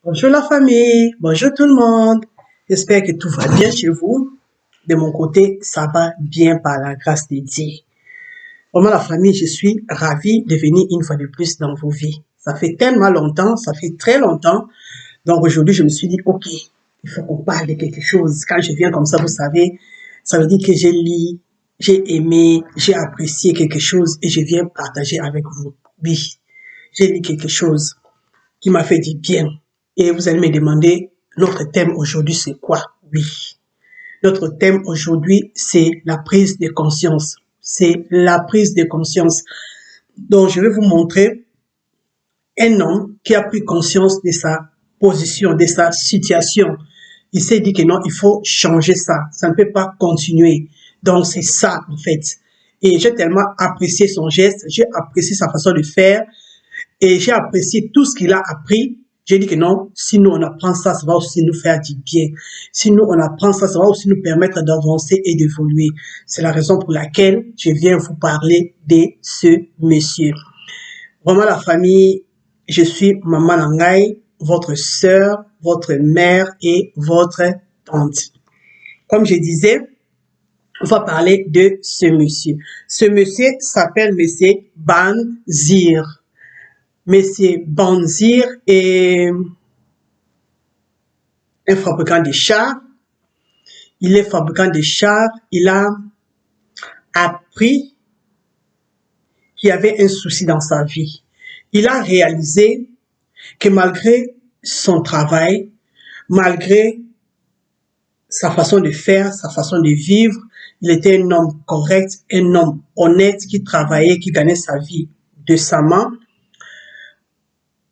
Bonjour la famille, bonjour tout le monde. J'espère que tout va bien chez vous. De mon côté, ça va bien par la grâce de Dieu. Vraiment la famille, je suis ravie de venir une fois de plus dans vos vies. Ça fait tellement longtemps, ça fait très longtemps. Donc aujourd'hui, je me suis dit, ok, il faut qu'on parle de quelque chose. Quand je viens comme ça, vous savez, ça veut dire que j'ai lu, j'ai aimé, j'ai apprécié quelque chose et je viens partager avec vous. Oui, j'ai lu quelque chose qui m'a fait du bien. Et vous allez me demander, notre thème aujourd'hui, c'est quoi? Oui. Notre thème aujourd'hui, c'est la prise de conscience. C'est la prise de conscience. Donc, je vais vous montrer un homme qui a pris conscience de sa position, de sa situation. Il s'est dit que non, il faut changer ça. Ça ne peut pas continuer. Donc, c'est ça, en fait. Et j'ai tellement apprécié son geste, j'ai apprécié sa façon de faire, et j'ai apprécié tout ce qu'il a appris. J'ai dit que non, si nous on apprend ça, ça va aussi nous faire du bien. Si nous on apprend ça, ça va aussi nous permettre d'avancer et d'évoluer. C'est la raison pour laquelle je viens vous parler de ce monsieur. Vraiment la famille, je suis Maman Langai, votre sœur, votre mère et votre tante. Comme je disais, on va parler de ce monsieur. Ce monsieur s'appelle monsieur Banzir. Monsieur Banzir est un fabricant de chars. Il est fabricant de chars. Il a appris qu'il y avait un souci dans sa vie. Il a réalisé que malgré son travail, malgré sa façon de faire, sa façon de vivre, il était un homme correct, un homme honnête qui travaillait, qui gagnait sa vie décemment.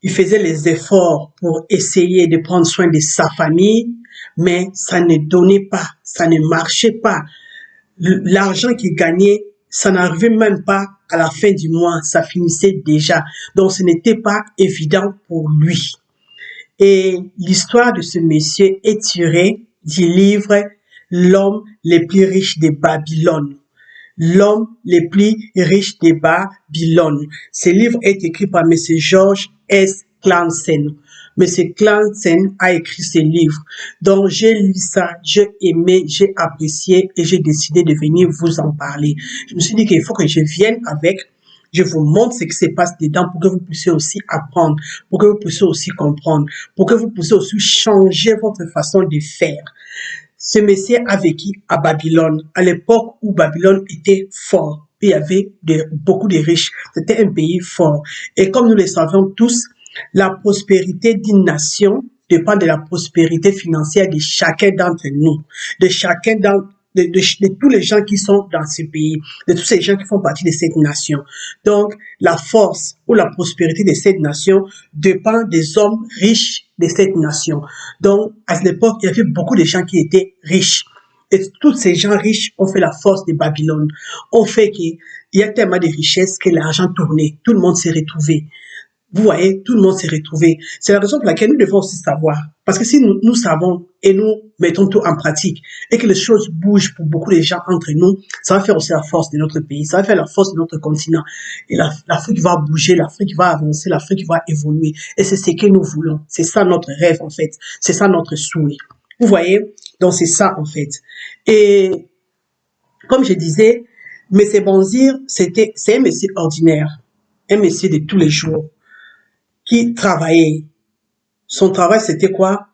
Il faisait les efforts pour essayer de prendre soin de sa famille, mais ça ne donnait pas, ça ne marchait pas. L'argent qu'il gagnait, ça n'arrivait même pas à la fin du mois, ça finissait déjà. Donc ce n'était pas évident pour lui. Et l'histoire de ce monsieur est tirée du livre L'homme le plus riche de Babylone. L'homme le plus riche de Babylone. Ce livre est écrit par M. George S. Clason. M. Clason a écrit ce livre. Donc, j'ai lu ça, j'ai aimé, j'ai apprécié et j'ai décidé de venir vous en parler. Je me suis dit qu'il faut que je vienne avec, je vous montre ce qui se passe dedans pour que vous puissiez aussi apprendre, pour que vous puissiez aussi comprendre, pour que vous puissiez aussi changer votre façon de faire. Ce monsieur a vécu à Babylone, à l'époque où Babylone était fort. Il y avait beaucoup de riches. C'était un pays fort. Et comme nous le savons tous, la prospérité d'une nation dépend de la prospérité financière de chacun d'entre nous, de chacun de tous les gens qui sont dans ce pays, de tous ces gens qui font partie de cette nation. Donc, la force ou la prospérité de cette nation dépend des hommes riches de cette nation. Donc, à l'époque, il y avait beaucoup de gens qui étaient riches. Et tous ces gens riches ont fait la force de Babylone. Ont fait qu'il y a tellement de richesses que l'argent tournait. Tout le monde s'est retrouvé. Vous voyez, tout le monde s'est retrouvé. C'est la raison pour laquelle nous devons aussi savoir. Parce que si nous savons et nous mettons tout en pratique et que les choses bougent pour beaucoup de gens entre nous, ça va faire aussi la force de notre pays, ça va faire la force de notre continent. Et l'Afrique va bouger, l'Afrique va avancer, l'Afrique va évoluer. Et c'est ce que nous voulons. C'est ça notre rêve en fait. C'est ça notre souhait. Vous voyez? Donc c'est ça en fait. Et comme je disais, M. Banzir, c'est un monsieur ordinaire, un monsieur de tous les jours qui travaillait. Son travail, c'était quoi?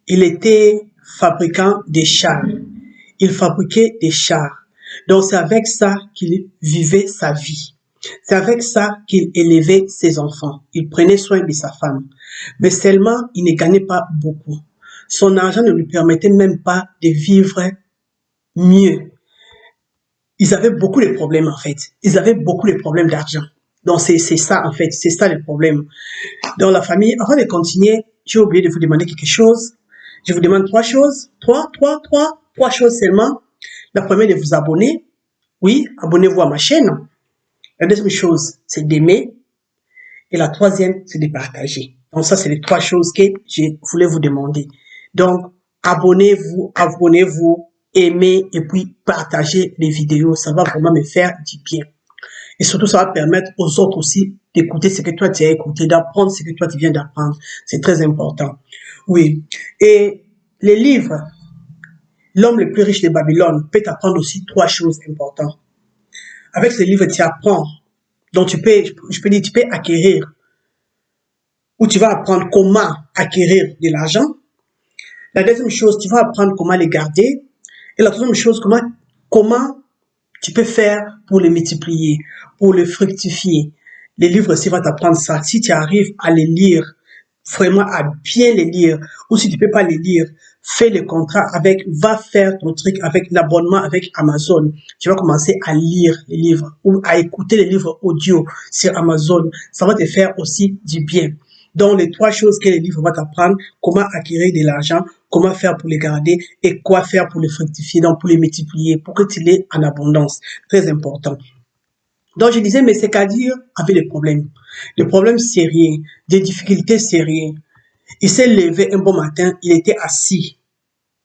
Il était fabricant de chars. Il fabriquait des chars. Donc, c'est avec ça qu'il vivait sa vie. C'est avec ça qu'il élevait ses enfants. Il prenait soin de sa femme. Mais seulement, il ne gagnait pas beaucoup. Son argent ne lui permettait même pas de vivre mieux. Ils avaient beaucoup de problèmes, en fait. Ils avaient beaucoup de problèmes d'argent. Donc, c'est ça, en fait. C'est ça le problème. Dans la famille, avant de continuer, j'ai oublié de vous demander quelque chose. Je vous demande trois choses. Trois choses seulement. La première, de vous abonner. Oui, abonnez-vous à ma chaîne. La deuxième chose, c'est d'aimer. Et la troisième, c'est de partager. Donc ça, c'est les trois choses que je voulais vous demander. Donc, abonnez-vous, aimez et puis partagez les vidéos. Ça va vraiment me faire du bien. Et surtout, ça va permettre aux autres aussi d'écouter ce que toi tu as écouté, d'apprendre ce que toi tu viens d'apprendre. C'est très important. Oui. Et les livres, l'homme le plus riche de Babylone peut t'apprendre aussi trois choses importantes. Avec ce livre, tu apprends. Donc, je peux dire, tu peux acquérir ou tu vas apprendre comment acquérir de l'argent. La deuxième chose, tu vas apprendre comment les garder. Et la troisième chose, comment tu peux faire pour les multiplier, pour les fructifier. Les livres aussi vont t'apprendre ça. Si tu arrives à les lire, vraiment à bien les lire, ou si tu peux pas les lire, fais le contrat va faire ton truc avec l'abonnement avec Amazon. Tu vas commencer à lire les livres ou à écouter les livres audio sur Amazon. Ça va te faire aussi du bien. Donc, les trois choses que les livres vont t'apprendre, comment acquérir de l'argent, comment faire pour les garder et quoi faire pour les fructifier, donc pour les multiplier, pour que tu l'aies en abondance. Très important. Donc, je disais, mais c'est qu'à dire avec des problèmes. Les problèmes, c'est rien. Des difficultés, c'est rien. Il s'est levé un bon matin, il était assis.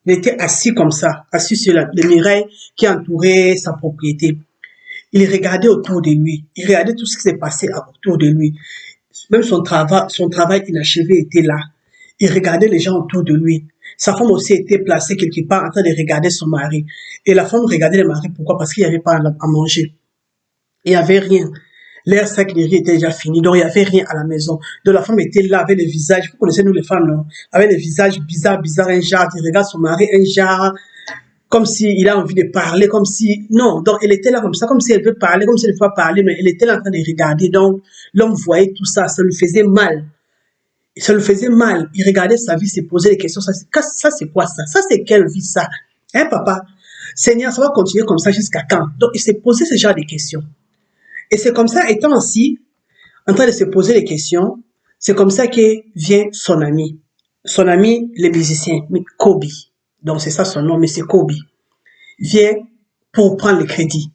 Il était assis comme ça, assis sur le muraille qui entourait sa propriété. Il regardait autour de lui. Il regardait tout ce qui s'est passé autour de lui. Même son travail inachevé était là. Il regardait les gens autour de lui. Sa femme aussi était placée quelque part en train de regarder son mari. Et la femme regardait le mari. Pourquoi? Parce qu'il n'y avait pas à manger. Il n'y avait rien. L'air sec de riz était déjà fini, donc il n'y avait rien à la maison. Donc la femme était là avec le visage, vous connaissez nous les femmes, non? Avec le visage bizarre, un genre, il regarde son mari, un genre, comme s'il a envie de parler, comme si, non, donc elle était là comme ça, comme si elle veut parler, comme si elle ne veut pas parler, mais elle était là en train de regarder, donc l'homme voyait tout ça, ça lui faisait mal. Ça lui faisait mal, il regardait sa vie, se posait des questions, ça c'est quoi ça? Ça c'est quelle vie ça? Hein papa? Seigneur, ça va continuer comme ça jusqu'à quand? Donc il s'est posé ce genre de questions. Et c'est comme ça, étant ainsi, en train de se poser des questions, c'est comme ça que vient son ami. Son ami, le musicien, Kobe. Donc c'est ça son nom, mais c'est Kobe. Vient pour prendre le crédit.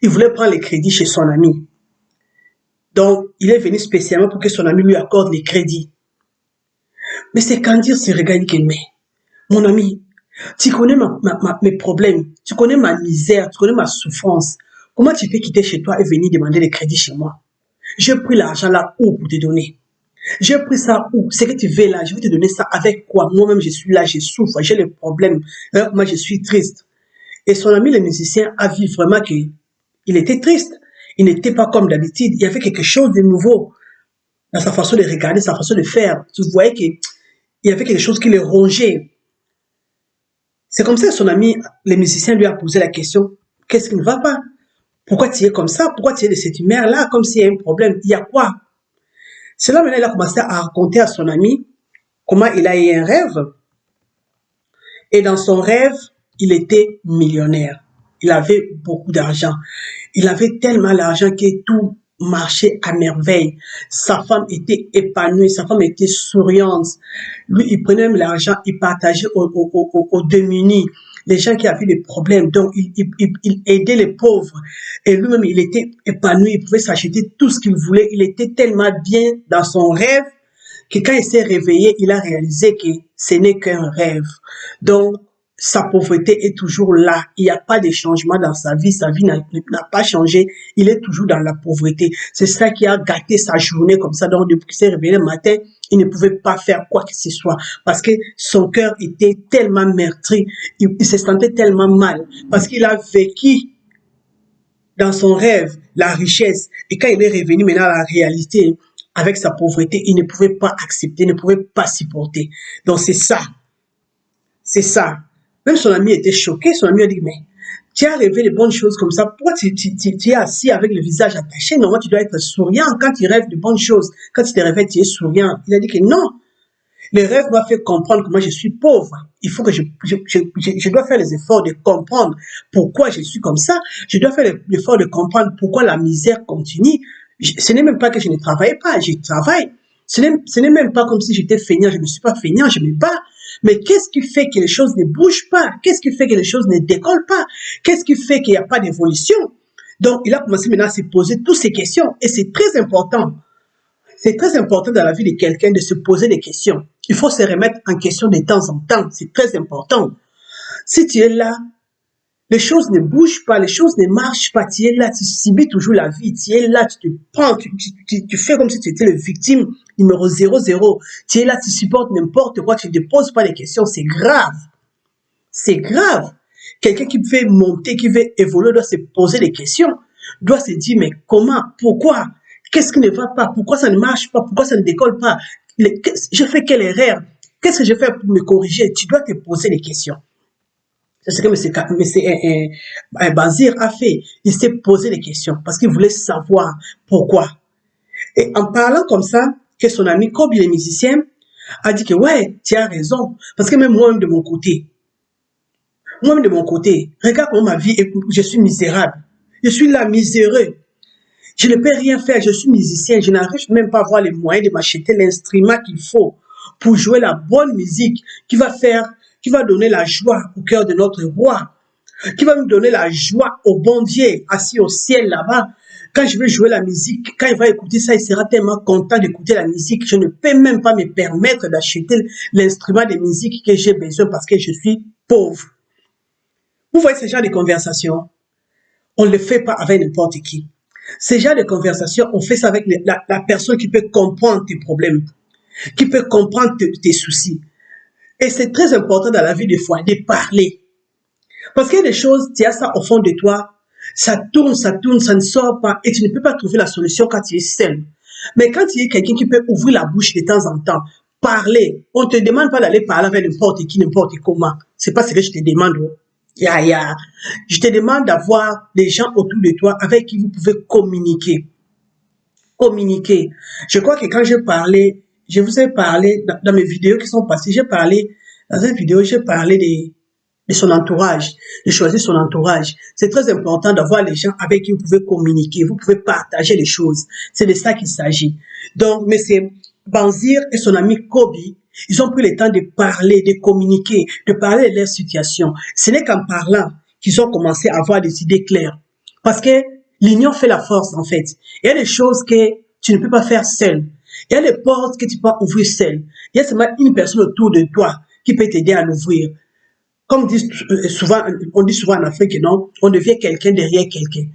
Il voulait prendre le crédit chez son ami. Donc, il est venu spécialement pour que son ami lui accorde les crédits. Mais c'est quand dire se regarde que, mais, mon ami, tu connais mes problèmes, tu connais ma misère, tu connais ma souffrance. Comment tu peux quitter chez toi et venir demander des crédits chez moi? J'ai pris l'argent là où pour te donner? J'ai pris ça où? C'est que tu veux là, je vais te donner ça avec quoi? Moi-même, je suis là, je souffre, j'ai les problèmes. Moi, je suis triste. Et son ami, le musicien, a vu vraiment qu'il était triste. Il n'était pas comme d'habitude. Il y avait quelque chose de nouveau dans sa façon de regarder, sa façon de faire. Tu voyais qu'il y avait quelque chose qui le rongeait. C'est comme ça que son ami, le musicien, lui a posé la question, qu'est-ce qui ne va pas? Pourquoi tu es comme ça? Pourquoi tu es de cette humeur-là? Comme s'il y a un problème. Il y a quoi? C'est là maintenant il a commencé à raconter à son ami comment il a eu un rêve. Et dans son rêve, il était millionnaire. Il avait beaucoup d'argent. Il avait tellement d'argent que tout marchait à merveille. Sa femme était épanouie, sa femme était souriante. Lui, il prenait l'argent, il partageait aux démunis, les gens qui avaient des problèmes. Donc, il aidait les pauvres. Et lui-même, il était épanoui, il pouvait s'acheter tout ce qu'il voulait. Il était tellement bien dans son rêve que quand il s'est réveillé, il a réalisé que ce n'est qu'un rêve. Donc, sa pauvreté est toujours là. Il n'y a pas de changement dans sa vie n'a pas changé. Il est toujours dans la pauvreté. C'est ça qui a gâté sa journée comme ça. Donc, depuis qu'il s'est réveillé le matin, il ne pouvait pas faire quoi que ce soit parce que son cœur était tellement meurtri. Il se sentait tellement mal parce qu'il a vécu dans son rêve la richesse. Et quand il est revenu maintenant à la réalité, avec sa pauvreté, il ne pouvait pas accepter, il ne pouvait pas supporter. Donc, c'est ça. C'est ça. Même son ami était choqué. Son ami a dit, mais tu as rêvé de bonnes choses comme ça. Pourquoi tu es assis avec le visage attaché? Normalement, tu dois être souriant quand tu rêves de bonnes choses. Quand tu te réveilles, tu es souriant. Il a dit que non. Le rêve m'a fait comprendre que moi, je suis pauvre. Il faut que je dois faire les efforts de comprendre pourquoi je suis comme ça. Je dois faire l'effort de comprendre pourquoi la misère continue. Ce n'est même pas que je ne travaille pas. Je travaille. Ce n'est même pas comme si j'étais feignant. Je ne suis pas feignant. Je me bats. Mais qu'est-ce qui fait que les choses ne bougent pas? Qu'est-ce qui fait que les choses ne décollent pas? Qu'est-ce qui fait qu'il n'y a pas d'évolution? Donc, il a commencé maintenant à se poser toutes ces questions. Et c'est très important. C'est très important dans la vie de quelqu'un de se poser des questions. Il faut se remettre en question de temps en temps. C'est très important. Si tu es là, Les choses ne bougent pas, les choses ne marchent pas. Tu es là, tu subis toujours la vie. Tu es là, tu te prends, tu fais comme si tu étais le victime numéro 00. Tu es là, tu supportes n'importe quoi, tu ne te poses pas les questions. C'est grave. C'est grave. Quelqu'un qui veut monter, qui veut évoluer, doit se poser des questions. Doit se dire, mais comment? Pourquoi? Qu'est-ce qui ne va pas? Pourquoi ça ne marche pas? Pourquoi ça ne décolle pas? Je fais quelle erreur? Qu'est-ce que je fais pour me corriger? Tu dois te poser des questions. C'est ce que M. Bazir a fait. Il s'est posé des questions parce qu'il voulait savoir pourquoi. Et en parlant comme ça, que son ami Kobe, le musicien, a dit que ouais, tu as raison. Parce que même moi-même de mon côté, regarde comment ma vie est, je suis misérable. Je suis là miséreux. Je ne peux rien faire, je suis musicien, je n'arrive même pas à avoir les moyens de m'acheter l'instrument qu'il faut pour jouer la bonne musique qui va donner la joie au cœur de notre roi, qui va nous donner la joie au bon Dieu, assis au ciel là-bas. Quand je vais jouer la musique, quand il va écouter ça, il sera tellement content d'écouter la musique. Je ne peux même pas me permettre d'acheter l'instrument de musique que j'ai besoin parce que je suis pauvre. Vous voyez ce genre de conversation? On ne le fait pas avec n'importe qui. Ce genre de conversation, on fait ça avec la personne qui peut comprendre tes problèmes, qui peut comprendre tes soucis. Et c'est très important dans la vie des fois de parler. Parce qu'il y a des choses, tu as ça au fond de toi, ça tourne, ça ne sort pas et tu ne peux pas trouver la solution quand tu es seul. Mais quand tu es quelqu'un qui peut ouvrir la bouche de temps en temps, parler, on ne te demande pas d'aller parler avec n'importe qui, n'importe comment. C'est pas ce que je te demande. Je te demande d'avoir des gens autour de toi avec qui vous pouvez communiquer. Communiquer. Je crois que quand je vous ai parlé dans mes vidéos qui sont passées, dans une vidéo, j'ai parlé de son entourage, de choisir son entourage. C'est très important d'avoir les gens avec qui vous pouvez communiquer, vous pouvez partager les choses. C'est de ça qu'il s'agit. Donc, M. Banzir et son ami Kobe, ils ont pris le temps de parler, de communiquer, de parler de leur situation. Ce n'est qu'en parlant qu'ils ont commencé à avoir des idées claires. Parce que l'union fait la force, en fait. Il y a des choses que tu ne peux pas faire seul. Il y a des portes que tu peux pas ouvrir seul. Il y a seulement une personne autour de toi qui peut t'aider à l'ouvrir. Comme on dit souvent en Afrique, non, on devient quelqu'un derrière quelqu'un.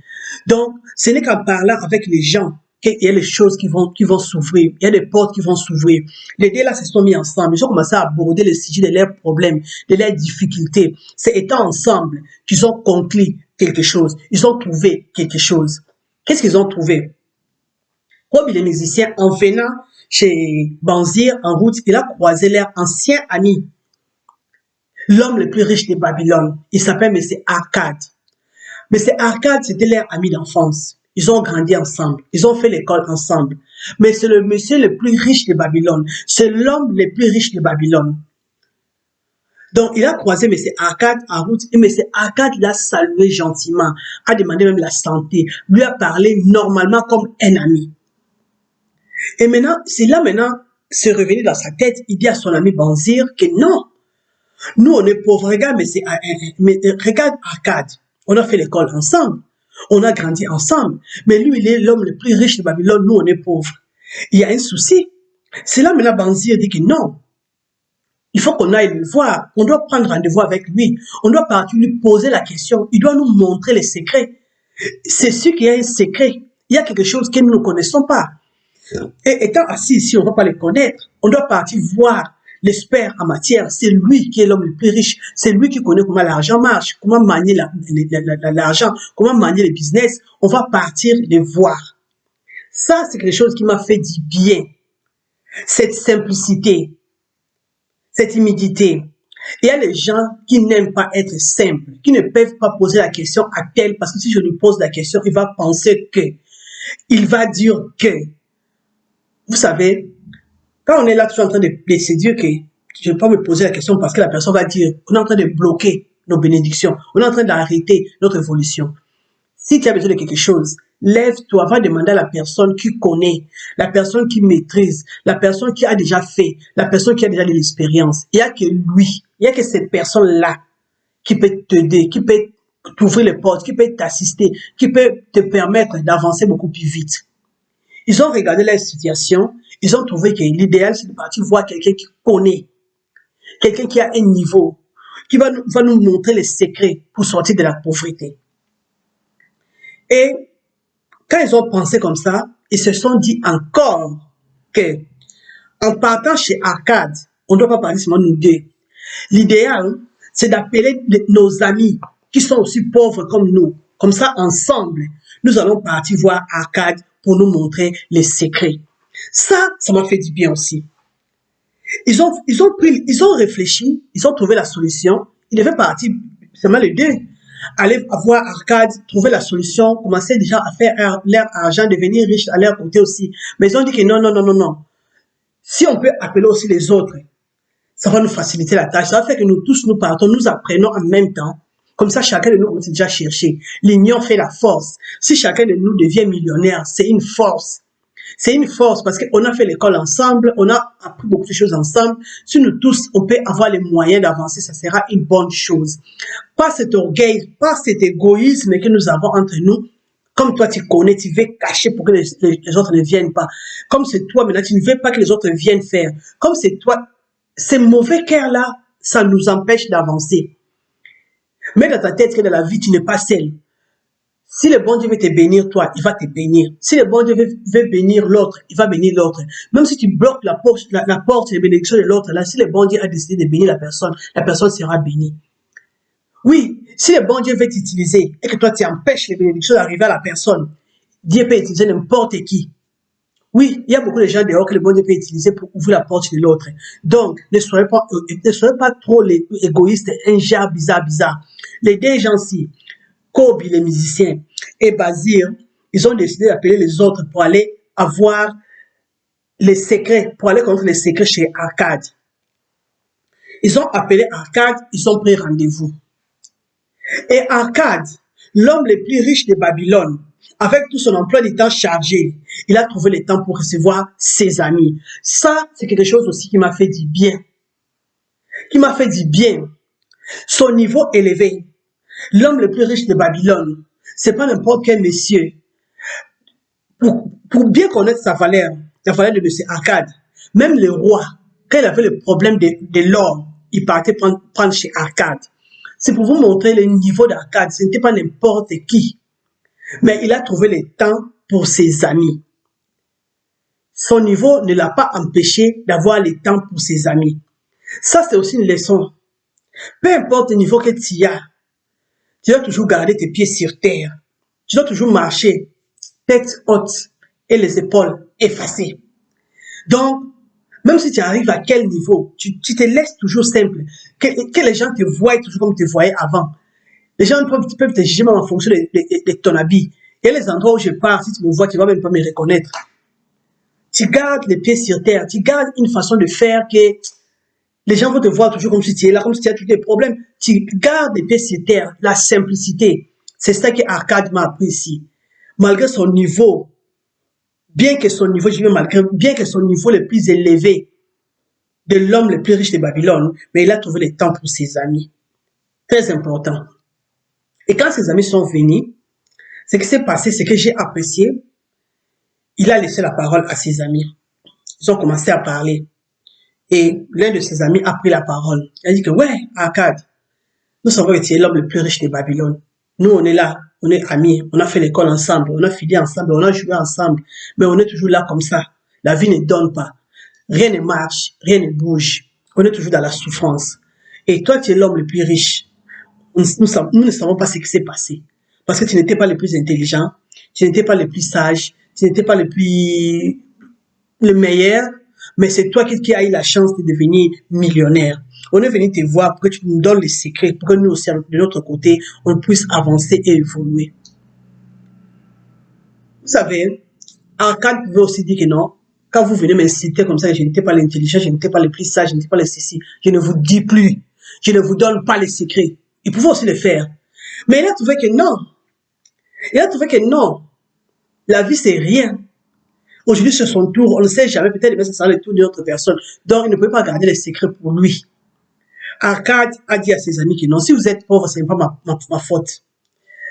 Donc, ce n'est qu'en parlant avec les gens qu'il y a les choses qui vont s'ouvrir, il y a des portes qui vont s'ouvrir. Les deux là se sont mis ensemble, ils ont commencé à aborder le sujet de leurs problèmes, de leurs difficultés. C'est étant ensemble qu'ils ont conclu quelque chose, ils ont trouvé quelque chose. Qu'est-ce qu'ils ont trouvé? Comme il est musicien, en venant chez Banzir en route, il a croisé leur ancien ami, l'homme le plus riche de Babylone. Il s'appelle M. Arcade. M. Arcade, c'était leur ami d'enfance. Ils ont grandi ensemble. Ils ont fait l'école ensemble. Mais c'est le monsieur le plus riche de Babylone. C'est l'homme le plus riche de Babylone. Donc, il a croisé M. Arcade en route et M. Arcade l'a salué gentiment, a demandé même la santé, lui a parlé normalement comme un ami. Et maintenant, c'est là maintenant, c'est revenu dans sa tête, il dit à son ami Banzir que non, nous on est pauvres, regarde, regarde Arcade, on a fait l'école ensemble. On a grandi ensemble. Mais lui, il est l'homme le plus riche de Babylone. Nous, on est pauvres. Il y a un souci. C'est là maintenant Banzir dit que non. Il faut qu'on aille le voir. On doit prendre rendez-vous avec lui. On doit partir lui poser la question. Il doit nous montrer les secrets. C'est sûr qu'il y a un secret. Il y a quelque chose que nous ne connaissons pas. Et étant assis ici, on ne va pas le connaître. On doit partir voir l'expert en matière. C'est lui qui est l'homme le plus riche. C'est lui qui connaît comment l'argent marche, comment manier l'argent, comment manier le business. On va partir le voir. Ça, c'est quelque chose qui m'a fait du bien. Cette simplicité, cette humilité. Il y a des gens qui n'aiment pas être simples, qui ne peuvent pas poser la question à tel, parce que si je lui pose la question, il va penser que, il va dire que. Vous savez, quand on est là toujours en train de se dire que je ne vais pas me poser la question parce que la personne va dire on est en train de bloquer nos bénédictions, on est en train d'arrêter notre évolution. Si tu as besoin de quelque chose, lève-toi, va demander à la personne qui connaît, la personne qui maîtrise, la personne qui a déjà fait, la personne qui a déjà de l'expérience. Il n'y a que lui, il n'y a que cette personne-là qui peut t'aider, qui peut t'ouvrir les portes, qui peut t'assister, qui peut te permettre d'avancer beaucoup plus vite. Ils ont regardé la situation, ils ont trouvé que l'idéal, c'est de partir voir quelqu'un qui connaît, quelqu'un qui a un niveau, qui va nous montrer les secrets pour sortir de la pauvreté. Et quand ils ont pensé comme ça, ils se sont dit encore que en partant chez Arcade, on ne doit pas parler seulement nous deux. L'idéal, c'est d'appeler nos amis qui sont aussi pauvres comme nous. Comme ça, ensemble, nous allons partir voir Arcade pour nous montrer les secrets. Ça m'a fait du bien aussi. Ils ont réfléchi, ils ont trouvé la solution. Ils devaient partir, seulement les deux, aller voir Arcade, trouver la solution, commencer déjà à faire leur argent, devenir riche à leur côté aussi. Mais ils ont dit que non. Si on peut appeler aussi les autres, ça va nous faciliter la tâche. Ça va faire que nous tous, nous partons, nous apprenons en même temps. Comme ça, chacun de nous commence déjà à chercher. L'union fait la force. Si chacun de nous devient millionnaire, c'est une force. C'est une force parce qu'on a fait l'école ensemble, on a appris beaucoup de choses ensemble. Si nous tous, on peut avoir les moyens d'avancer, ça sera une bonne chose. Pas cet orgueil, pas cet égoïsme que nous avons entre nous. Comme toi, tu connais, tu veux cacher pour que les autres ne viennent pas. Comme c'est toi, maintenant, tu ne veux pas que les autres viennent faire. Comme c'est toi, ces mauvais cœurs-là, ça nous empêche d'avancer. Mets dans ta tête que dans la vie, tu n'es pas seul. Si le bon Dieu veut te bénir, toi, il va te bénir. Si le bon Dieu veut bénir l'autre, il va bénir l'autre. Même si tu bloques la porte de bénédiction de l'autre, là, si le bon Dieu a décidé de bénir la personne sera bénie. Oui, si le bon Dieu veut t'utiliser et que toi, tu empêches les bénédictions d'arriver à la personne, Dieu peut utiliser n'importe qui. Oui, il y a beaucoup de gens dehors que le bon Dieu peut utiliser pour ouvrir la porte de l'autre. Donc, ne soyez pas trop égoïstes, un genre bizarre. Les deux gens-ci, Kobe, les musiciens, et Bazir, ils ont décidé d'appeler les autres pour aller avoir les secrets, pour aller contre les secrets chez Arcade. Ils ont appelé Arcade, ils ont pris rendez-vous. Et Arcade, l'homme le plus riche de Babylone, avec tout son emploi du temps chargé, il a trouvé le temps pour recevoir ses amis. Ça, c'est quelque chose aussi qui m'a fait du bien. Son niveau élevé. L'homme le plus riche de Babylone, c'est pas n'importe quel monsieur. Pour bien connaître sa valeur, la valeur de monsieur Arcade, même le roi, quand il avait le problème de l'or, il partait prendre chez Arcade. C'est pour vous montrer le niveau d'Arcade. Ce n'était pas n'importe qui. Mais il a trouvé le temps pour ses amis. Son niveau ne l'a pas empêché d'avoir le temps pour ses amis. Ça, c'est aussi une leçon. Peu importe le niveau que tu as, tu dois toujours garder tes pieds sur terre. Tu dois toujours marcher, tête haute et les épaules effacées. Donc, même si tu arrives à quel niveau, tu te laisses toujours simple. Que les gens te voient toujours comme tu te voyais avant. Les gens peuvent te juger même en fonction de ton habit. Il y a les endroits où je pars, si tu me vois, tu ne vas même pas me reconnaître. Tu gardes les pieds sur terre. Tu gardes une façon de faire que les gens vont te voir toujours comme si tu es là, comme si tu as tous les problèmes. Tu gardes les pieds sur terre, la simplicité. C'est ça que Arcade m'a appris ici. Malgré son niveau, bien que son niveau le plus élevé de l'homme le plus riche de Babylone, mais il a trouvé le temps pour ses amis. Très important. Et quand ses amis sont venus, ce qui s'est passé, c'est que j'ai apprécié, il a laissé la parole à ses amis. Ils ont commencé à parler. Et l'un de ses amis a pris la parole. Il a dit que, ouais, Arcade, nous savons que tu es l'homme le plus riche de Babylone. Nous, on est là, on est amis, on a fait l'école ensemble, on a fini ensemble, on a joué ensemble, mais on est toujours là comme ça. La vie ne donne pas. Rien ne marche, rien ne bouge. On est toujours dans la souffrance. Et toi, tu es l'homme le plus riche. Nous ne savons pas ce qui s'est passé. Parce que tu n'étais pas le plus intelligent, tu n'étais pas le plus sage, tu n'étais pas le meilleur, mais c'est toi qui as eu la chance de devenir millionnaire. On est venu te voir pour que tu nous donnes les secrets, pour que nous aussi, de notre côté, on puisse avancer et évoluer. Vous savez, Arcade pouvait aussi dire que non, quand vous venez m'inciter comme ça, je n'étais pas l'intelligent, je n'étais pas le plus sage, je n'étais pas le ceci, je ne vous dis plus, je ne vous donne pas les secrets. Il pouvait aussi le faire. Mais il a trouvé que non. Il a trouvé que non. La vie, c'est rien. Aujourd'hui, c'est son tour. On ne sait jamais. Peut-être que ce sera le tour d'une autre personne. Donc, il ne peut pas garder les secrets pour lui. Arcade a dit à ses amis que non. Si vous êtes pauvre, ce n'est pas ma faute.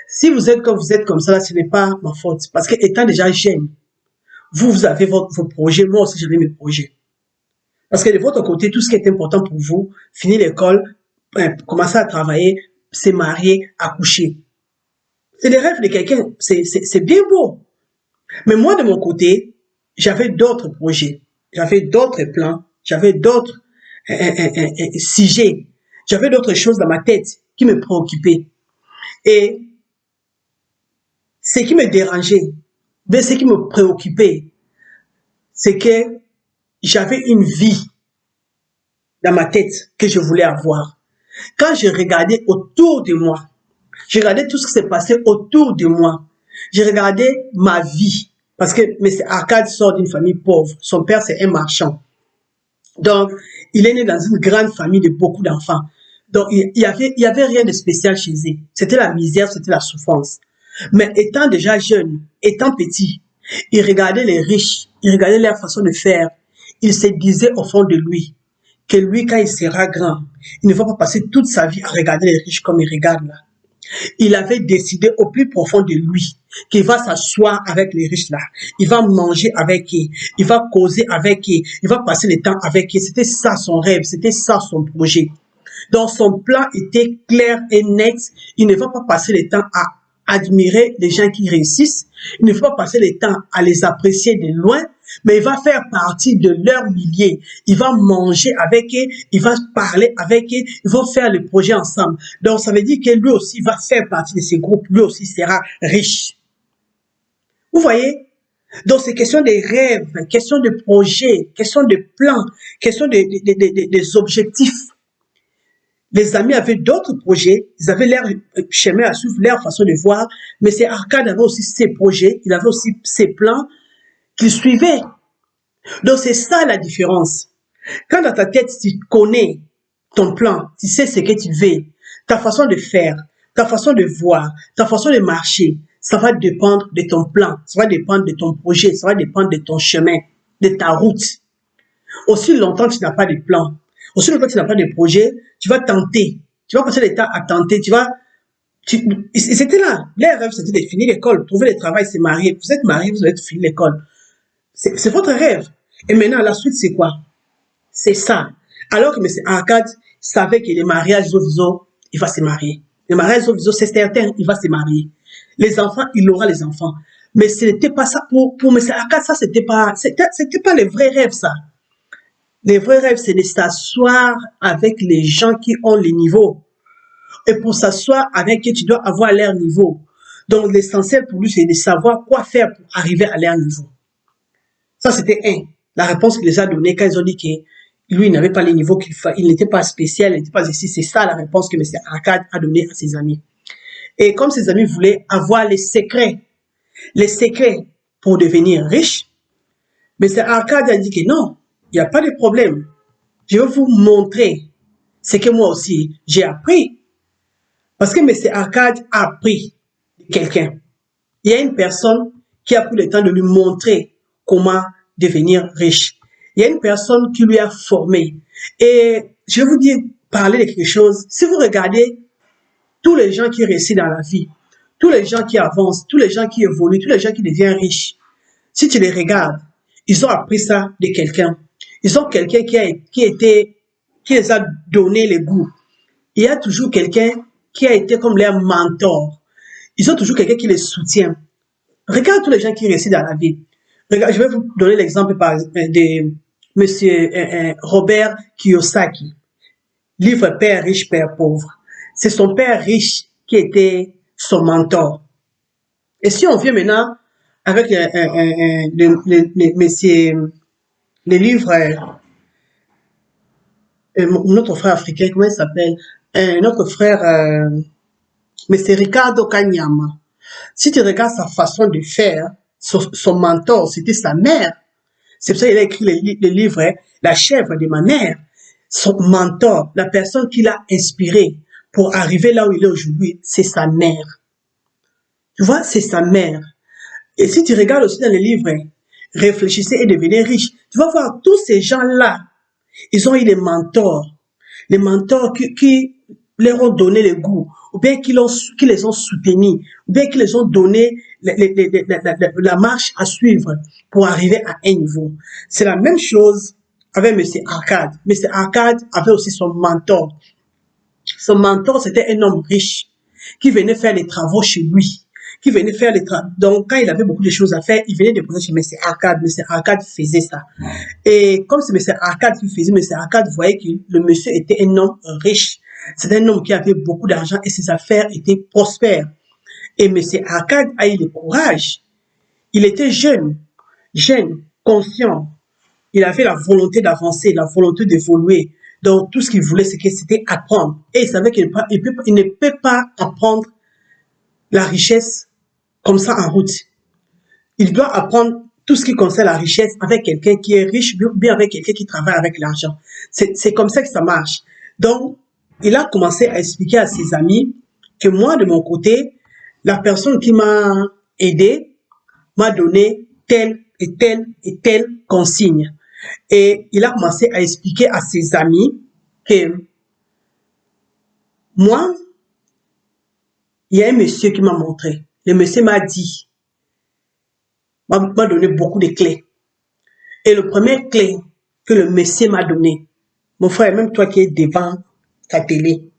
Si vous êtes comme ça, là, ce n'est pas ma faute. Parce que étant déjà jeune, vous avez vos projets. Moi aussi, j'avais mes projets. Parce que de votre côté, tout ce qui est important pour vous, finir l'école, commencer à travailler, se marier, accoucher. C'est les rêves de quelqu'un, c'est bien beau. Mais moi, de mon côté, j'avais d'autres projets, j'avais d'autres plans, j'avais d'autres sujets, j'avais d'autres choses dans ma tête qui me préoccupaient. Et ce qui me dérangeait, mais ce qui me préoccupait, c'est que j'avais une vie dans ma tête que je voulais avoir. Quand je regardais autour de moi, je regardais tout ce qui s'est passé autour de moi, je regardais ma vie, parce que M. Arcade sort d'une famille pauvre, son père c'est un marchand. Donc, il est né dans une grande famille de beaucoup d'enfants. Donc, il y avait rien de spécial chez eux. C'était la misère, c'était la souffrance. Mais étant déjà jeune, étant petit, il regardait les riches, il regardait leur façon de faire. Il se disait au fond de lui que lui, quand il sera grand, il ne va pas passer toute sa vie à regarder les riches comme il regarde là. Il avait décidé au plus profond de lui qu'il va s'asseoir avec les riches là. Il va manger avec eux. Il va causer avec eux. Il va passer le temps avec eux. C'était ça son rêve. C'était ça son projet. Donc son plan était clair et net. Il ne va pas passer le temps à admirer les gens qui réussissent. Il ne faut pas passer le temps à les apprécier de loin, mais il va faire partie de leur milieu. Il va manger avec eux, il va parler avec eux, ils vont faire le projet ensemble. Donc ça veut dire que lui aussi va faire partie de ces groupes, lui aussi sera riche. Vous voyez? Donc c'est question des rêves, question de projets, question de plans, question des objectifs. Les amis avaient d'autres projets, ils avaient leur chemin à suivre, leur façon de voir, mais c'est Arcade avait aussi ses projets, il avait aussi ses plans qu'il suivait. Donc c'est ça la différence. Quand dans ta tête, tu connais ton plan, tu sais ce que tu veux, ta façon de faire, ta façon de voir, ta façon de marcher, ça va dépendre de ton plan, ça va dépendre de ton projet, ça va dépendre de ton chemin, de ta route. Aussi longtemps que tu n'as pas de plan, aussi longtemps que tu n'as pas de projet, tu vas tenter. Tu vas passer le temps à tenter. C'était là. Les rêves, c'était de finir l'école, trouver le travail, se marier. Vous êtes marié, vous allez finir l'école. C'est votre rêve. Et maintenant, la suite, c'est quoi? C'est ça. Alors que M. Arcade savait que les mariages Zoviso, il va se marier. Les mariages Zoviso, c'est certain, il va se marier. Les enfants, il aura les enfants. Mais ce n'était pas ça. Pour M. Arcade, ça, c'était pas le vrai rêve, ça. Les vrais rêves, c'est de s'asseoir avec les gens qui ont les niveaux. Et pour s'asseoir avec eux, tu dois avoir leur niveau. Donc, l'essentiel pour lui, c'est de savoir quoi faire pour arriver à leur niveau. Ça, c'était la réponse qu'il les a donnée quand ils ont dit que lui, il n'avait pas les niveaux qu'il fallait, il n'était pas spécial, il n'était pas ici. C'est ça la réponse que M. Arcade a donnée à ses amis. Et comme ses amis voulaient avoir les secrets pour devenir riche, M. Arcade a dit que non, il n'y a pas de problème. Je vais vous montrer ce que moi aussi j'ai appris. Parce que M. Arcade a appris de quelqu'un. Il y a une personne qui a pris le temps de lui montrer comment devenir riche. Il y a une personne qui lui a formé. Et je vais vous dire, parler de quelque chose. Si vous regardez tous les gens qui réussissent dans la vie, tous les gens qui avancent, tous les gens qui évoluent, tous les gens qui deviennent riches, si tu les regardes, ils ont appris ça de quelqu'un. Ils ont quelqu'un qui les a donné les goûts. Il y a toujours quelqu'un qui a été comme leur mentor. Ils ont toujours quelqu'un qui les soutient. Regarde tous les gens qui réussissent dans la vie. Regarde, je vais vous donner l'exemple de M. Robert Kiyosaki. Livre Père riche, Père pauvre. C'est son père riche qui était son mentor. Et si on vient maintenant avec les livres, notre frère africain, comment il s'appelle? Notre frère, mais c'est Ricardo Kanyama. Si tu regardes sa façon de faire, son mentor, c'était sa mère. C'est pour ça qu'il a écrit le livre, La chèvre de ma mère. Son mentor, la personne qui l'a inspiré pour arriver là où il est aujourd'hui, c'est sa mère. Tu vois, c'est sa mère. Et si tu regardes aussi dans les livres, Réfléchissez et devenez riche, tu vas voir tous ces gens-là, ils ont eu des mentors qui leur ont donné le goût, ou bien qui les ont soutenus, ou bien qui les ont donné la marche à suivre pour arriver à un niveau. C'est la même chose avec M. Arcade. M. Arcade avait aussi son mentor. Son mentor, c'était un homme riche qui venait faire les travaux chez lui, qui venait faire les travaux. Donc, quand il avait beaucoup de choses à faire, il venait déposer chez M. Arcade. M. Arcade faisait ça. Et comme c'est M. Arcade qui faisait, M. Arcade voyait que le monsieur était un homme riche. C'était un homme qui avait beaucoup d'argent et ses affaires étaient prospères. Et M. Arcade a eu le courage. Il était jeune, conscient. Il avait la volonté d'avancer, la volonté d'évoluer. Donc, tout ce qu'il voulait, c'était apprendre. Et il savait qu'il ne peut pas apprendre la richesse comme ça en route. Il doit apprendre tout ce qui concerne la richesse avec quelqu'un qui est riche, bien avec quelqu'un qui travaille avec l'argent. C'est comme ça que ça marche. Donc, il a commencé à expliquer à ses amis que moi, de mon côté, la personne qui m'a aidé m'a donné telle et telle et telle consigne. Et il a commencé à expliquer à ses amis que moi, il y a un monsieur qui m'a montré. Le monsieur m'a dit, m'a donné beaucoup de clés. Et le premier clé que le monsieur m'a donné, mon frère, même toi qui es devant ta télé,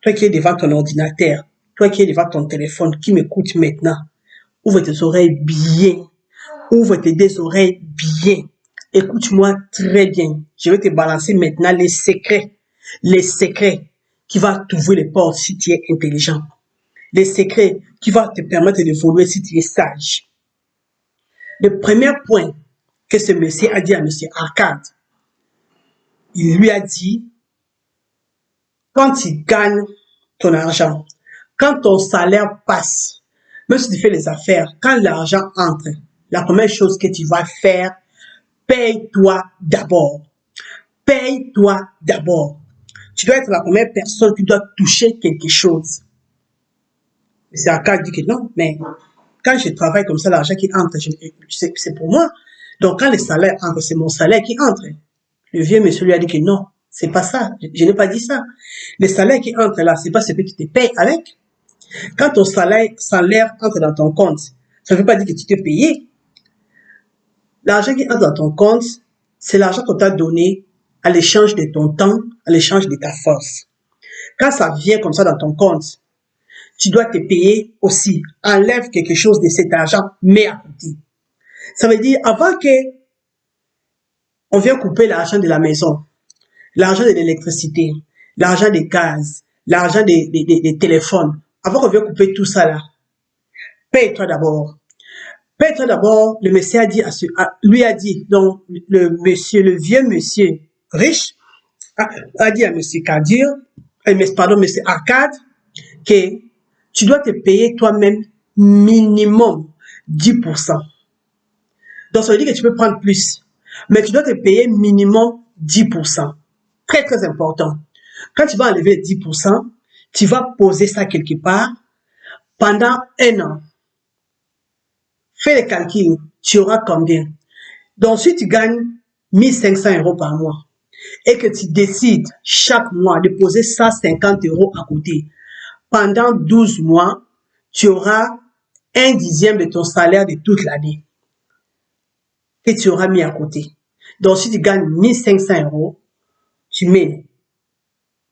toi qui es devant ton ordinateur, toi qui es devant ton téléphone, qui m'écoute maintenant, ouvre tes oreilles bien. Ouvre tes deux oreilles bien. Écoute-moi très bien. Je vais te balancer maintenant les secrets qui vont t'ouvrir les portes si tu es intelligent. Les secrets qui vont te permettre d'évoluer si tu es sage. Le premier point que ce monsieur a dit à M. Arcade, il lui a dit, quand tu gagnes ton argent, quand ton salaire passe, même si tu fais les affaires, quand l'argent entre, la première chose que tu vas faire, paye-toi d'abord. Paye-toi d'abord. Tu dois être la première personne qui doit toucher quelque chose. M. Arcade dit que non, mais quand je travaille comme ça, l'argent qui entre, c'est pour moi. Donc, quand le salaire entre, c'est mon salaire qui entre. Le vieux monsieur lui a dit que non, c'est pas ça. Je n'ai pas dit ça. Le salaire qui entre là, c'est pas ce que tu te payes avec. Quand ton salaire entre dans ton compte, ça ne veut pas dire que tu t'es payé. L'argent qui entre dans ton compte, c'est l'argent qu'on t'a donné à l'échange de ton temps, à l'échange de ta force. Quand ça vient comme ça dans ton compte, tu dois te payer aussi. Enlève quelque chose de cet argent, mets à côté. Ça veut dire, avant que on vienne couper l'argent de la maison, l'argent de l'électricité, l'argent des gaz, l'argent des téléphones, avant qu'on vienne couper tout ça là, paye-toi d'abord. Paye-toi d'abord, le monsieur lui a dit, donc le vieux monsieur riche, a dit à monsieur Kadir, monsieur Arcade, que tu dois te payer toi-même minimum 10%. Donc, ça veut dire que tu peux prendre plus, mais tu dois te payer minimum 10%. Très, très important. Quand tu vas enlever 10%, tu vas poser ça quelque part pendant 1 an. Fais les calculs, tu auras combien? Donc, si tu gagnes 1500 € par mois et que tu décides chaque mois de poser 150 € à côté, pendant 12 mois, tu auras 1/10 de ton salaire de toute l'année que tu auras mis à côté. Donc, si tu gagnes 1500 €, tu mets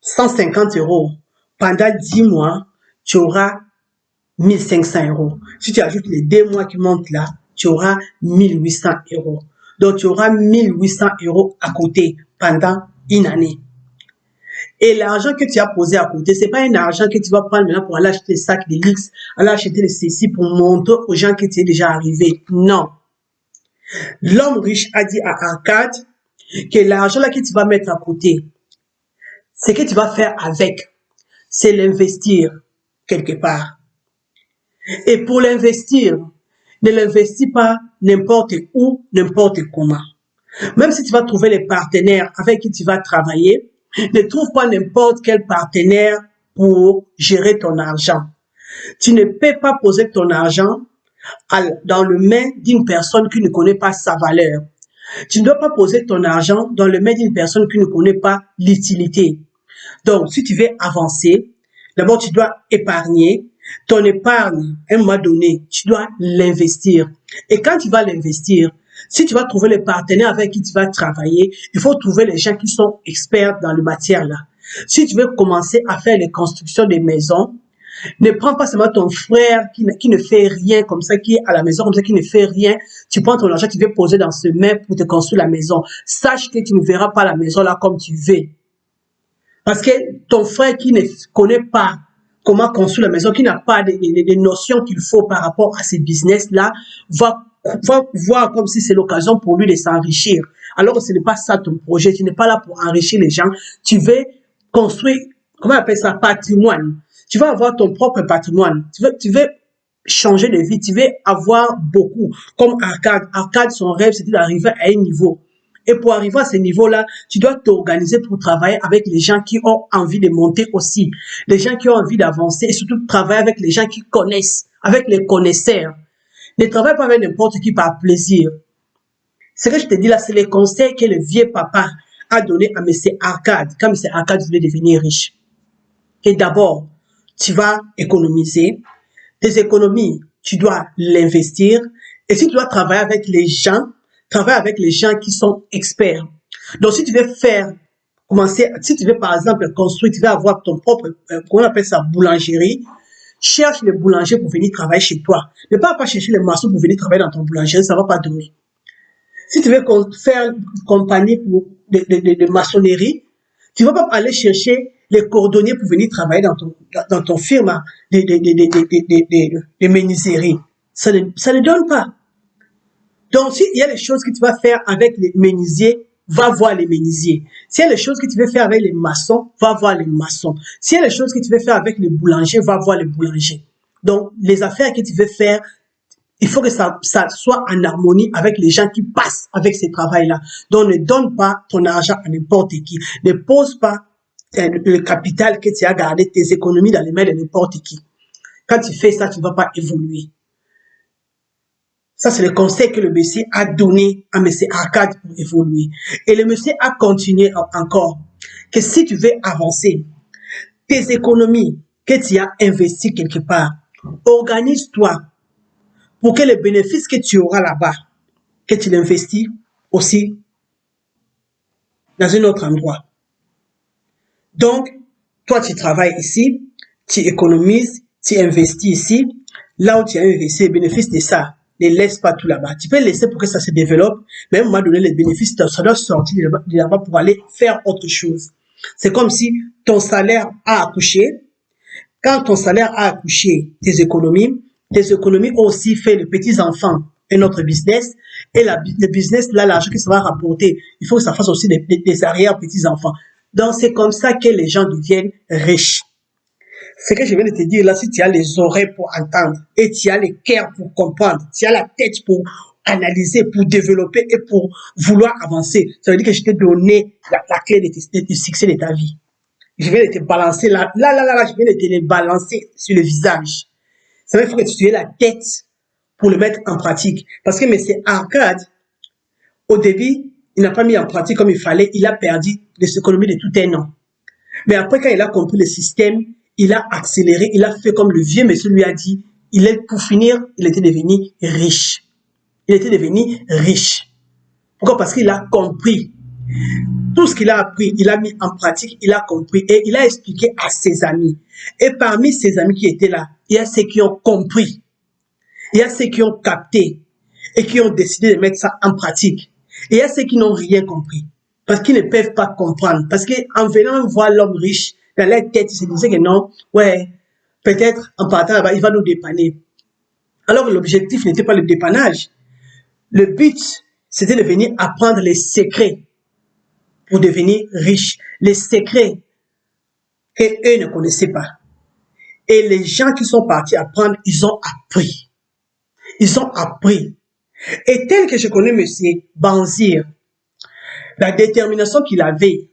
150 € pendant 10 mois, tu auras 1500 €. Si tu ajoutes les 2 mois qui montent là, tu auras 1800 €. Donc, tu auras 1800 € à côté pendant une année. Et l'argent que tu as posé à côté, c'est pas un argent que tu vas prendre maintenant pour aller acheter des sacs de luxe, aller acheter des ceci pour montrer aux gens que tu es déjà arrivé. Non. L'homme riche a dit à Arcade que l'argent là que tu vas mettre à côté, ce que tu vas faire avec, c'est l'investir quelque part. Et pour l'investir, ne l'investis pas n'importe où, n'importe comment. Même si tu vas trouver les partenaires avec qui tu vas travailler, ne trouve pas n'importe quel partenaire pour gérer ton argent. Tu ne peux pas poser ton argent dans le main d'une personne qui ne connaît pas sa valeur. Tu ne dois pas poser ton argent dans le main d'une personne qui ne connaît pas l'utilité. Donc, si tu veux avancer, d'abord, tu dois épargner. Ton épargne, à un moment donné, tu dois l'investir. Et quand tu vas l'investir, si tu vas trouver les partenaires avec qui tu vas travailler, il faut trouver les gens qui sont experts dans le matière là. Si tu veux commencer à faire les constructions des maisons, ne prends pas seulement ton frère qui ne fait rien comme ça, qui est à la maison comme ça, qui ne fait rien. Tu prends ton argent, tu veux poser dans ce main pour te construire la maison. Sache que tu ne verras pas la maison là comme tu veux. Parce que ton frère qui ne connaît pas comment construire la maison, qui n'a pas des notions qu'il faut par rapport à ces business-là, va voir comme si c'est l'occasion pour lui de s'enrichir. Alors que ce n'est pas ça ton projet. Tu n'es pas là pour enrichir les gens. Tu veux construire, comment on appelle ça, patrimoine. Tu vas avoir ton propre patrimoine. Tu veux changer de vie. Tu veux avoir beaucoup. Comme Arcade. Arcade, son rêve, c'était d'arriver à un niveau. Et pour arriver à ce niveau-là, tu dois t'organiser pour travailler avec les gens qui ont envie de monter aussi. Les gens qui ont envie d'avancer et surtout travailler avec les gens qui connaissent, avec les connaisseurs. Ne travaille pas avec n'importe qui par plaisir. Ce que je te dis là, c'est les conseils que le vieux papa a donné à M. Arcade, quand M. Arcade voulait devenir riche. Et d'abord, tu vas économiser. Tes économies, tu dois l'investir. Et si tu dois travailler avec les gens, travaille avec les gens qui sont experts. Donc, si tu veux si tu veux par exemple construire, tu veux avoir ton propre, comment on appelle ça, boulangerie, cherche les boulangers pour venir travailler chez toi. Ne pas chercher les maçons pour venir travailler dans ton boulangerie, ça ne va pas donner. Si tu veux faire une compagnie de maçonnerie, tu ne vas pas aller chercher les cordonniers pour venir travailler dans ton firme de menuiserie. Ça ne donne pas. Donc, s'il y a les choses que tu vas faire avec les menuisiers, va voir les menuisiers. S'il y a les choses que tu veux faire avec les maçons, va voir les maçons. S'il y a les choses que tu veux faire avec les boulangers, va voir les boulangers. Donc, les affaires que tu veux faire, il faut que ça soit en harmonie avec les gens qui passent avec ces travails-là. Donc, ne donne pas ton argent à n'importe qui. Ne pose pas le capital que tu as gardé, tes économies dans les mains de n'importe qui. Quand tu fais ça, tu ne vas pas évoluer. Ça, c'est le conseil que le monsieur a donné à M. Arcade pour évoluer. Et le monsieur a continué encore que si tu veux avancer, tes économies que tu as investies quelque part, organise-toi pour que les bénéfices que tu auras là-bas, que tu l'investis aussi dans un autre endroit. Donc, toi, tu travailles ici, tu économises, tu investis ici, là où tu as investi les bénéfices de ça. Ne laisse pas tout là-bas. Tu peux laisser pour que ça se développe, mais à un moment donné, les bénéfices, ça doit sortir de là-bas pour aller faire autre chose. C'est comme si ton salaire a accouché. Quand ton salaire a accouché tes économies ont aussi fait les petits-enfants un autre business. Et le business, là, l'argent que ça va rapporter, il faut que ça fasse aussi des arrière-petits-enfants. Donc, c'est comme ça que les gens deviennent riches. Ce que je viens de te dire là, si tu as les oreilles pour entendre et tu as le cœur pour comprendre, tu as la tête pour analyser, pour développer et pour vouloir avancer, ça veut dire que je t'ai donné la clé du succès de ta vie. Je viens de te balancer là, je viens de te les balancer sur le visage. Ça veut dire qu'il faut que tu aies la tête pour le mettre en pratique. Parce que M. Arcade, au début, il n'a pas mis en pratique comme il fallait, il a perdu des économies de tout un an. Mais après, quand il a compris le système, il a accéléré, il a fait comme le vieux monsieur lui a dit. Pour finir, il était devenu riche. Il était devenu riche. Pourquoi? Parce qu'il a compris. Tout ce qu'il a appris, il a mis en pratique, il a compris et il a expliqué à ses amis. Et parmi ses amis qui étaient là, il y a ceux qui ont compris. Il y a ceux qui ont capté et qui ont décidé de mettre ça en pratique. Et il y a ceux qui n'ont rien compris. Parce qu'ils ne peuvent pas comprendre. Parce qu'en venant voir l'homme riche, dans leur tête, ils se disaient que non, ouais, peut-être en partant là-bas, il va nous dépanner. Alors l'objectif n'était pas le dépannage. Le but, c'était de venir apprendre les secrets pour devenir riche. Les secrets qu'eux ne connaissaient pas. Et les gens qui sont partis apprendre, ils ont appris. Ils ont appris. Et tel que je connais M. Banzir, la détermination qu'il avait,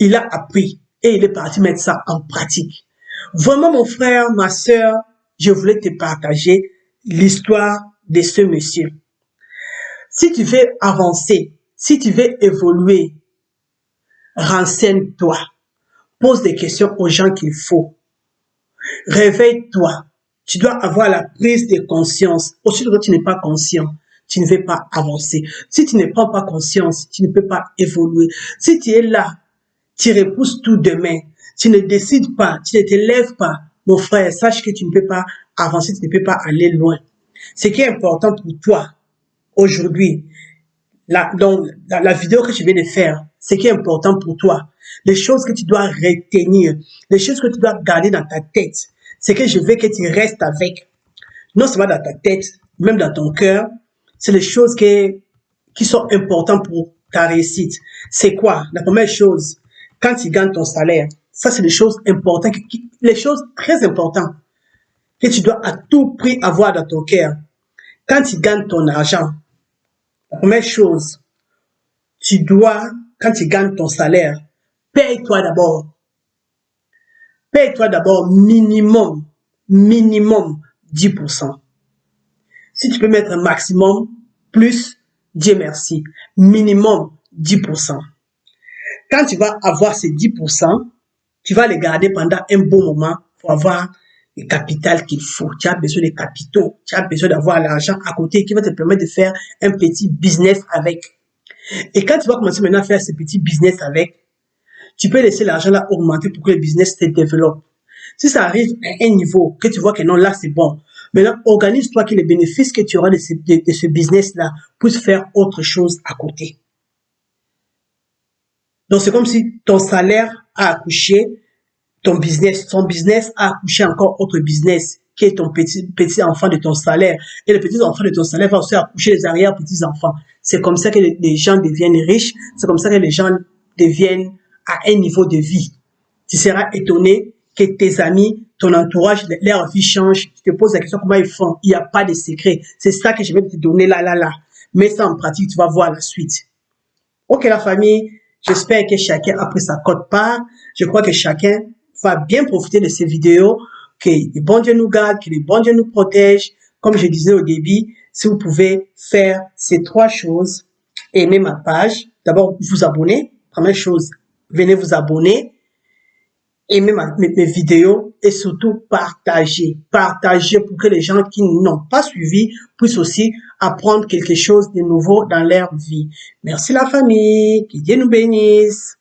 il a appris. Et il est parti mettre ça en pratique. Vraiment, mon frère, ma sœur, je voulais te partager l'histoire de ce monsieur. Si tu veux avancer, si tu veux évoluer, renseigne-toi. Pose des questions aux gens qu'il faut. Réveille-toi. Tu dois avoir la prise de conscience. Aussi, quand tu n'es pas conscient, tu ne veux pas avancer. Si tu ne prends pas conscience, tu ne peux pas évoluer. Si tu es là, tu repousses tout demain, tu ne décides pas, tu ne te lèves pas, mon frère, sache que tu ne peux pas avancer, tu ne peux pas aller loin. Ce qui est important pour toi aujourd'hui, la vidéo que je viens de faire, ce qui est important pour toi, les choses que tu dois retenir, les choses que tu dois garder dans ta tête, c'est que je veux que tu restes avec, non seulement dans ta tête, même dans ton cœur, c'est les choses qui sont importantes pour ta réussite. C'est quoi? La première chose, quand tu gagnes ton salaire, ça c'est les choses importantes, les choses très importantes que tu dois à tout prix avoir dans ton cœur. Quand tu gagnes ton argent, la première chose, tu dois, quand tu gagnes ton salaire, paye-toi d'abord. Paye-toi d'abord minimum 10%. Si tu peux mettre un maximum, plus, Dieu merci, minimum 10%. Quand tu vas avoir ces 10%, tu vas les garder pendant un bon moment pour avoir le capital qu'il faut. Tu as besoin de capitaux, tu as besoin d'avoir l'argent à côté qui va te permettre de faire un petit business avec. Et quand tu vas commencer maintenant à faire ce petit business avec, tu peux laisser l'argent là augmenter pour que le business te développe. Si ça arrive à un niveau que tu vois que non, là c'est bon, maintenant organise-toi que les bénéfices que tu auras de ce business-là puissent faire autre chose à côté. Donc c'est comme si ton salaire a accouché, ton business a accouché encore autre business qui est ton petit enfant de ton salaire. Et le petit enfant de ton salaire va aussi accoucher les arrière-petits enfants. C'est comme ça que les gens deviennent riches, c'est comme ça que les gens deviennent à un niveau de vie. Tu seras étonné que tes amis, ton entourage, leur vie change. Tu te poses la question comment ils font. Il n'y a pas de secret. C'est ça que je vais te donner là. Mets ça en pratique, tu vas voir la suite. Ok la famille, j'espère que chacun a pris sa quote-part. Je crois que chacun va bien profiter de ces vidéos. Que le bon Dieu nous garde, que le bon Dieu nous protège. Comme je disais au début, si vous pouvez faire ces 3 choses, aimez ma page. D'abord, vous abonner. Première chose, venez vous abonner, aimez mes vidéos et surtout partagez. Partagez pour que les gens qui n'ont pas suivi puissent aussi apprendre quelque chose de nouveau dans leur vie. Merci la famille, que Dieu nous bénisse.